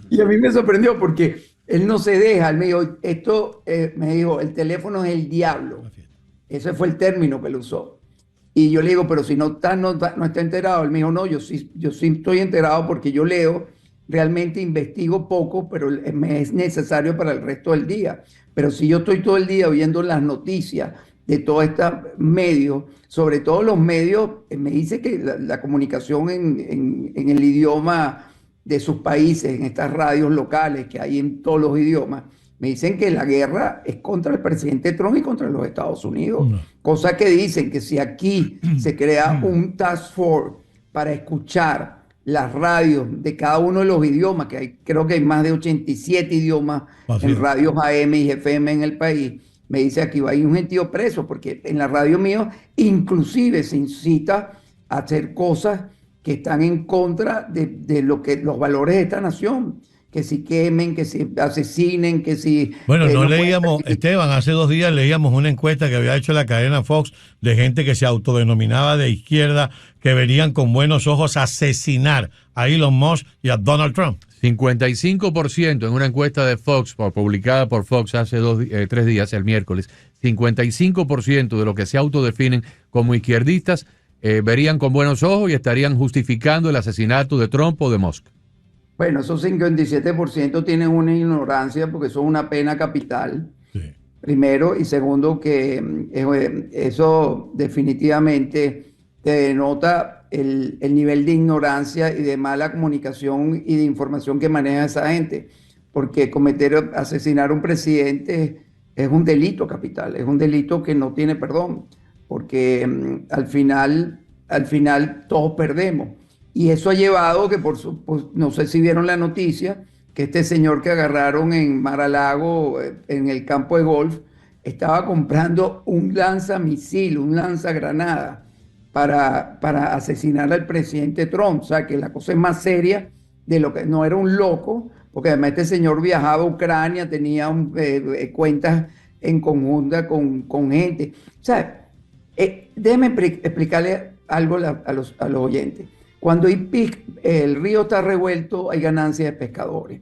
Y a mí me sorprendió porque él no se deja. Él me dijo, me dijo, el teléfono es el diablo. Ese fue el término que él usó. Y yo le digo, pero si no está enterado. Él me dijo, no, yo sí estoy enterado porque yo leo, realmente investigo poco, pero me es necesario para el resto del día. Pero si yo estoy todo el día oyendo las noticias de todos estos medios, sobre todo los medios, me dice que la comunicación en el idioma de sus países, en estas radios locales que hay en todos los idiomas, me dicen que la guerra es contra el presidente Trump y contra los Estados Unidos. Cosa que dicen que si aquí se crea un task force para escuchar las radios de cada uno de los idiomas, creo que hay más de 87 idiomas en radios AM y FM en el país, me dice aquí va a ir un gentío preso, porque en la radio mío inclusive se incita a hacer cosas que están en contra de los valores de esta nación. Que si quemen, que si asesinen, que si... Bueno, no leíamos, Esteban, hace 2 días leíamos una encuesta que había hecho la cadena Fox de gente que se autodenominaba de izquierda, que venían con buenos ojos a asesinar a Elon Musk y a Donald Trump. 55% en una encuesta de Fox, publicada por Fox hace 3 días, el miércoles, 55% de los que se autodefinen como izquierdistas verían con buenos ojos y estarían justificando el asesinato de Trump o de Musk. Bueno, esos 57% tienen una ignorancia porque son una pena capital, sí. Primero, y segundo que eso definitivamente te denota el nivel de ignorancia y de mala comunicación y de información que maneja esa gente, porque asesinar a un presidente es un delito capital, es un delito que no tiene perdón, porque al final todos perdemos. Y eso ha llevado que, no sé si vieron la noticia, que este señor que agarraron en Mar-a-Lago, en el campo de golf, estaba comprando un lanzamisil, un lanzagranada, para asesinar al presidente Trump. O sea, que la cosa es más seria de lo que... No era un loco, porque además este señor viajaba a Ucrania, tenía cuentas en conjunta con gente. O sea, déjeme explicarle algo a los oyentes. Cuando el río está revuelto, hay ganancias de pescadores.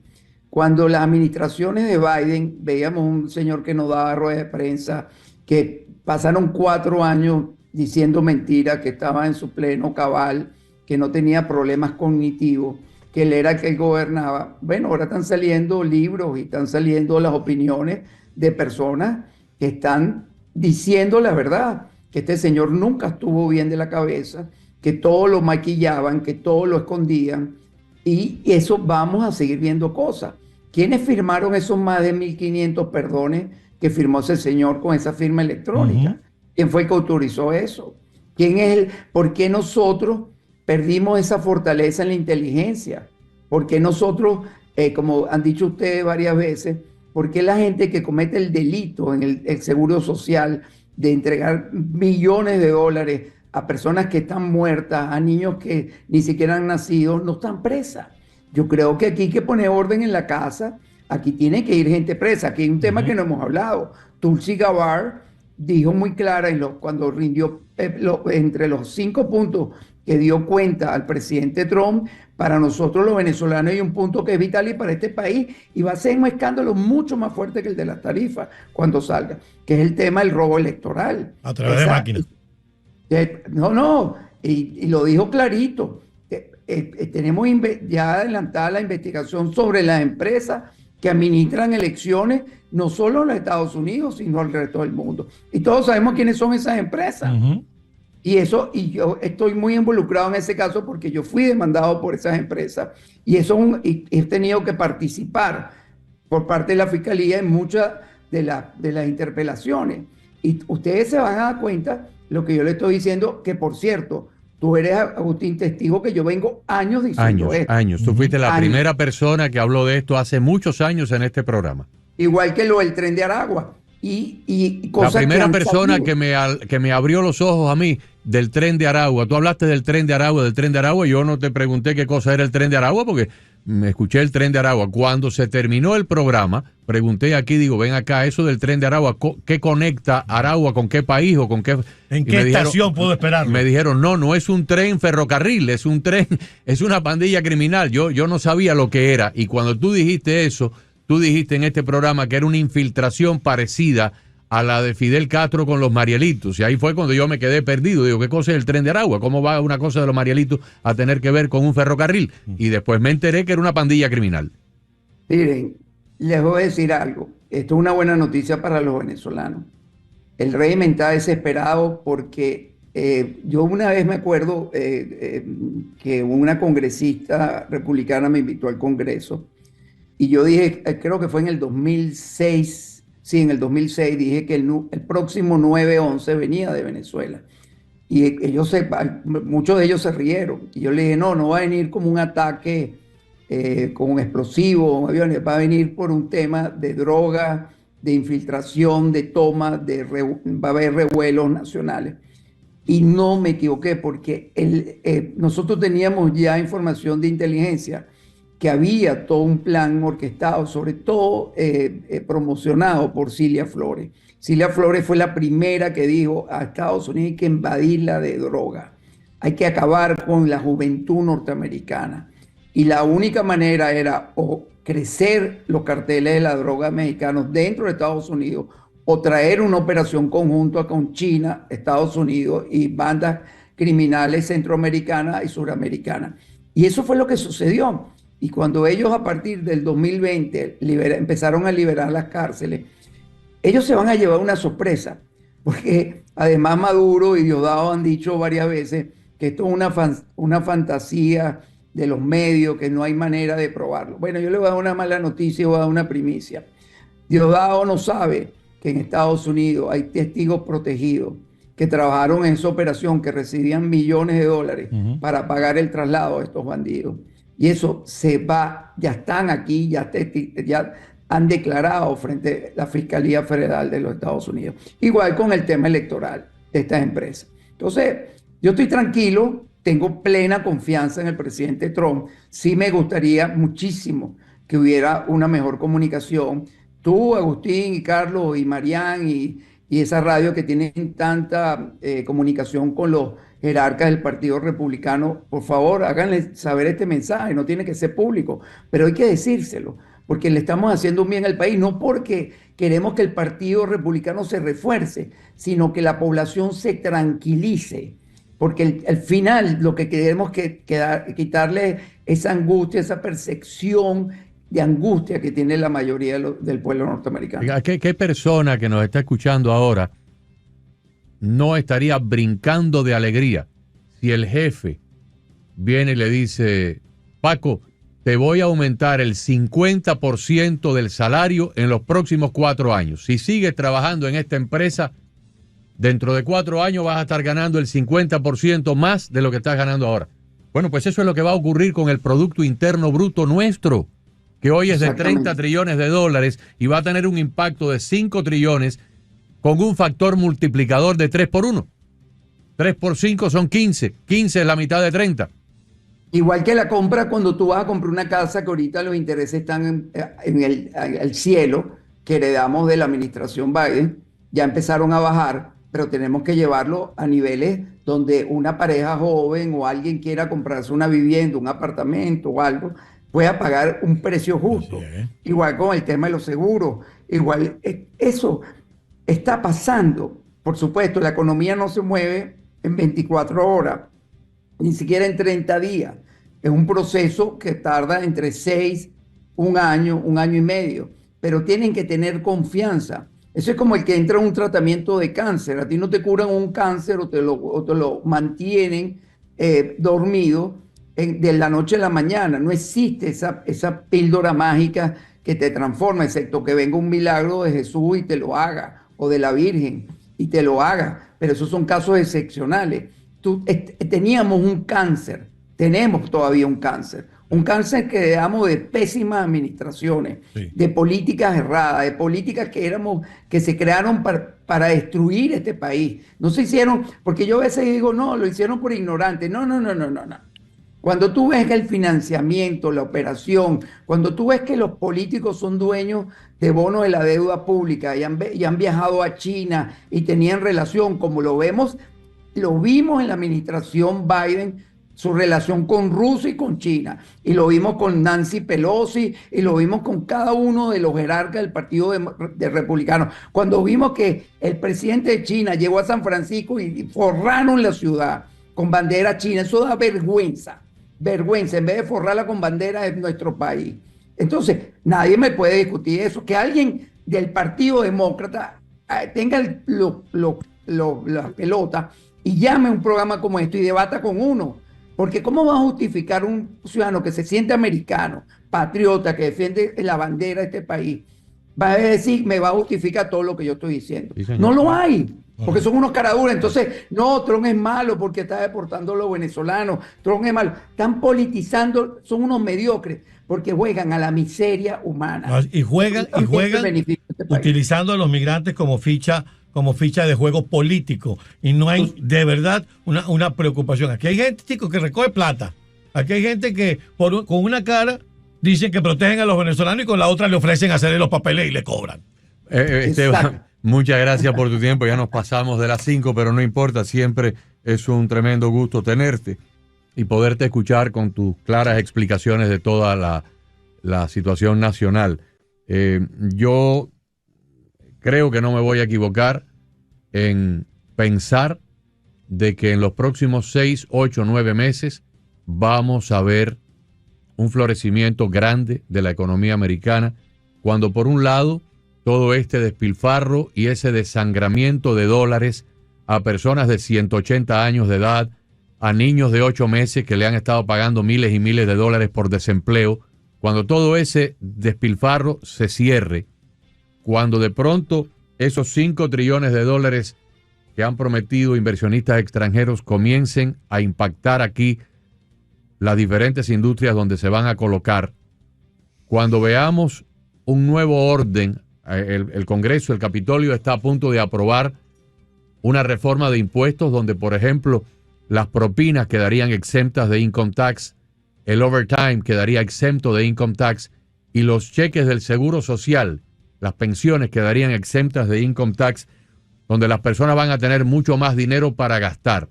Cuando las administraciones de Biden, veíamos un señor que nos daba ruedas de prensa, que pasaron 4 años diciendo mentiras, que estaba en su pleno cabal, que no tenía problemas cognitivos, que él era el que gobernaba. Bueno, ahora están saliendo libros y están saliendo las opiniones de personas que están diciendo la verdad, que este señor nunca estuvo bien de la cabeza, que todo lo maquillaban, que todo lo escondían, y eso vamos a seguir viendo cosas. ¿Quiénes firmaron esos más de 1.500 perdones que firmó ese señor con esa firma electrónica? ¿Quién fue el que autorizó eso? ¿Por qué nosotros perdimos esa fortaleza en la inteligencia? ¿Por qué nosotros, como han dicho ustedes varias veces, por qué la gente que comete el delito en el seguro social de entregar millones de dólares a personas que están muertas, a niños que ni siquiera han nacido, no están presas? Yo creo que aquí hay que poner orden en la casa, aquí tiene que ir gente presa. Aquí hay un tema que no hemos hablado. Tulsi Gabbard dijo muy clara cuando rindió entre los 5 puntos que dio cuenta al presidente Trump, para nosotros los venezolanos hay un punto que es vital y para este país, y va a ser un escándalo mucho más fuerte que el de las tarifas cuando salga, que es el tema del robo electoral. A través de máquinas. Y lo dijo clarito. Tenemos ya adelantada la investigación sobre las empresas que administran elecciones, no solo en los Estados Unidos, sino al resto del mundo. Y todos sabemos quiénes son esas empresas. Y yo estoy muy involucrado en ese caso porque yo fui demandado por esas empresas y he tenido que participar por parte de la Fiscalía en muchas de las interpelaciones. Y ustedes se van a dar cuenta lo que yo le estoy diciendo, que por cierto, tú eres, Agustín, testigo que yo vengo años diciendo esto. Años. Tú fuiste la primera persona que habló de esto hace muchos años en este programa. Igual que lo del Tren de Aragua. Y cosas la primera persona que me abrió los ojos a mí del Tren de Aragua. Tú hablaste del Tren de Aragua, y yo no te pregunté qué cosa era el Tren de Aragua porque me escuché el Tren de Aragua. Cuando se terminó el programa, pregunté aquí, digo, ven acá, eso del Tren de Aragua, ¿qué conecta Aragua con qué país o con qué? ¿En qué estación puedo esperarlo? Me dijeron, no es un tren ferrocarril, es un tren, es una pandilla criminal. Yo no sabía lo que era. Y cuando tú dijiste eso, tú dijiste en este programa que era una infiltración parecida a la de Fidel Castro con los Marielitos. Y ahí fue cuando yo me quedé perdido. Digo, ¿qué cosa es el Tren de Aragua? ¿Cómo va una cosa de los Marielitos a tener que ver con un ferrocarril? Y después me enteré que era una pandilla criminal. Miren, les voy a decir algo. Esto es una buena noticia para los venezolanos. El régimen está desesperado porque yo una vez me acuerdo que una congresista republicana me invitó al Congreso y yo dije, creo que fue en el 2006, sí, en el 2006 dije que el próximo 9/11 venía de Venezuela. Y muchos de ellos se rieron. Y yo le dije, no va a venir como un ataque con un explosivo, aviones, va a venir por un tema de droga, de infiltración, de toma, va a haber revuelos nacionales. Y no me equivoqué porque nosotros teníamos ya información de inteligencia que había todo un plan orquestado, sobre todo promocionado por Cilia Flores. Cilia Flores fue la primera que dijo a Estados Unidos hay que invadirla de droga, hay que acabar con la juventud norteamericana. Y la única manera era o crecer los carteles de la droga mexicanos dentro de Estados Unidos o traer una operación conjunta con China, Estados Unidos y bandas criminales centroamericanas y suramericanas. Y eso fue lo que sucedió. Y cuando ellos a partir del 2020 empezaron a liberar las cárceles, ellos se van a llevar una sorpresa, porque además Maduro y Diosdado han dicho varias veces que esto es una fantasía de los medios, que no hay manera de probarlo. Bueno, yo le voy a dar una mala noticia y voy a dar una primicia. Diosdado no sabe que en Estados Unidos hay testigos protegidos que trabajaron en esa operación, que recibían millones de dólares para pagar el traslado de estos bandidos. Y eso se va, ya están aquí, ya han declarado frente a la Fiscalía Federal de los Estados Unidos. Igual con el tema electoral de estas empresas. Entonces, yo estoy tranquilo, tengo plena confianza en el presidente Trump. Sí me gustaría muchísimo que hubiera una mejor comunicación. Tú, Agustín y Carlos y Marián y esa radio que tienen tanta comunicación con los jerarcas del Partido Republicano, por favor, háganle saber este mensaje, no tiene que ser público, pero hay que decírselo, porque le estamos haciendo un bien al país, no porque queremos que el Partido Republicano se refuerce, sino que la población se tranquilice, porque al final lo que queremos es quitarle esa angustia, esa percepción de angustia que tiene la mayoría del pueblo norteamericano. ¿Qué persona que nos está escuchando ahora no estaría brincando de alegría si el jefe viene y le dice, Paco, te voy a aumentar el 50% del salario en los próximos 4 años? Si sigues trabajando en esta empresa, dentro de 4 años vas a estar ganando el 50% más de lo que estás ganando ahora. Bueno, pues eso es lo que va a ocurrir con el Producto Interno Bruto nuestro, que hoy es de 30 trillones de dólares y va a tener un impacto de 5 trillones con un factor multiplicador de 3 por 1. 3 por 5 son 15. 15 es la mitad de 30. Igual que la compra cuando tú vas a comprar una casa, que ahorita los intereses están en el cielo, que heredamos de la administración Biden, ya empezaron a bajar, pero tenemos que llevarlo a niveles donde una pareja joven o alguien quiera comprarse una vivienda, un apartamento o algo, pueda pagar un precio justo. Igual con el tema de los seguros, igual eso está pasando. Por supuesto, la economía no se mueve en 24 horas, ni siquiera en 30 días. Es un proceso que tarda entre 6, un año y medio, pero tienen que tener confianza. Eso es como el que entra en un tratamiento de cáncer. A ti no te curan un cáncer o te lo mantienen dormido de la noche a la mañana. No existe esa píldora mágica que te transforma, excepto que venga un milagro de Jesús y te lo haga, o de la Virgen y te lo haga. Pero esos son casos excepcionales. Teníamos un cáncer, tenemos todavía un cáncer que heredamos de pésimas administraciones, de políticas erradas, de políticas que se crearon para destruir este país. No se hicieron, porque yo a veces digo, no, lo hicieron por ignorantes. No. Cuando tú ves que el financiamiento, la operación, cuando tú ves que los políticos son dueños de bonos de la deuda pública y han viajado a China y tenían relación, como lo vimos en la administración Biden, su relación con Rusia y con China, y lo vimos con Nancy Pelosi, y lo vimos con cada uno de los jerarcas del Partido de Republicano. Cuando vimos que el presidente de China llegó a San Francisco y forraron la ciudad con bandera china, eso da vergüenza, en vez de forrarla con bandera de nuestro país. Entonces, nadie me puede discutir eso, que alguien del Partido Demócrata tenga la pelota y llame a un programa como esto y debata con uno. Porque ¿cómo va a justificar un ciudadano que se siente americano, patriota, que defiende la bandera de este país? Va a decir, me va a justificar todo lo que yo estoy diciendo. Sí, no lo hay, porque son unos caraduras. Entonces, no, Trump es malo porque está deportando a los venezolanos. Trump es malo. Están politizando, son unos mediocres porque juegan a la miseria humana. Y juegan utilizando a los migrantes como ficha de juego político, y no hay de verdad una preocupación. Aquí hay gente, chicos, que recoge plata. Aquí hay gente que con una cara dicen que protegen a los venezolanos y con la otra le ofrecen hacerle los papeles y le cobran. Esteban, muchas gracias por tu tiempo. Ya nos pasamos de las 5, pero no importa. Siempre es un tremendo gusto tenerte y poderte escuchar con tus claras explicaciones de toda la situación nacional. Yo creo que no me voy a equivocar en pensar de que en los próximos 6, 8, 9 meses vamos a ver un florecimiento grande de la economía americana, cuando por un lado todo este despilfarro y ese desangramiento de dólares a personas de 180 años de edad, a niños de 8 meses que le han estado pagando miles y miles de dólares por desempleo, cuando todo ese despilfarro se cierre, cuando de pronto esos 5 trillones de dólares que han prometido inversionistas extranjeros comiencen a impactar aquí las diferentes industrias donde se van a colocar, cuando veamos un nuevo orden, el Congreso, el Capitolio está a punto de aprobar una reforma de impuestos donde, por ejemplo, las propinas quedarían exentas de income tax, el overtime quedaría exento de income tax y los cheques del Seguro Social, las pensiones quedarían exentas de income tax, donde las personas van a tener mucho más dinero para gastar.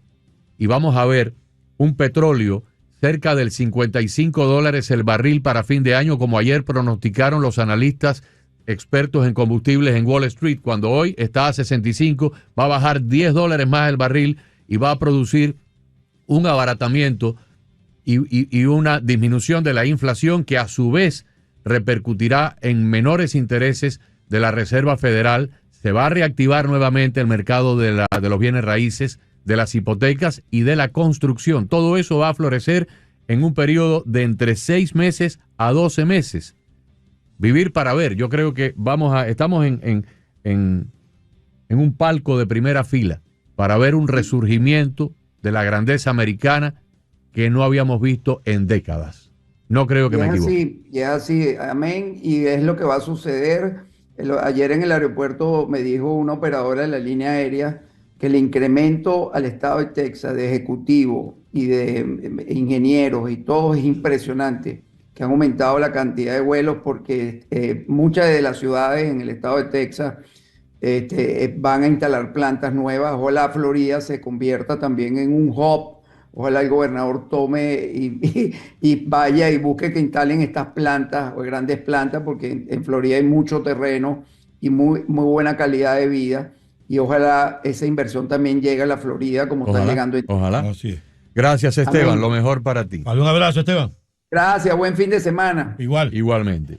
Y vamos a ver un petróleo cerca del $55 el barril para fin de año, como ayer pronosticaron los analistas expertos en combustibles en Wall Street, cuando hoy está a 65, va a bajar $10 más el barril y va a producir un abaratamiento y una disminución de la inflación que a su vez repercutirá en menores intereses de la Reserva Federal. Se va a reactivar nuevamente el mercado de los bienes raíces, de las hipotecas y de la construcción. Todo eso va a florecer en un periodo de entre 6 meses a 12 meses. Vivir para ver. Yo creo que estamos en un palco de primera fila para ver un resurgimiento de la grandeza americana que no habíamos visto en décadas. No creo que me equivoque. Y es así, amén, y es lo que va a suceder. Ayer en el aeropuerto me dijo una operadora de la línea aérea que el incremento al estado de Texas de ejecutivos y de ingenieros y todo es impresionante, que han aumentado la cantidad de vuelos porque muchas de las ciudades en el estado de Texas van a instalar plantas nuevas. Ojalá Florida se convierta también en un hub. Ojalá el gobernador tome y vaya y busque que instalen estas plantas o grandes plantas, porque en Florida hay mucho terreno y muy buena calidad de vida. Y ojalá esa inversión también llegue a la Florida como está llegando. Ojalá. Así. Gracias, Esteban. Amén. Lo mejor para ti. Un abrazo, Esteban. Gracias. Buen fin de semana. Igualmente.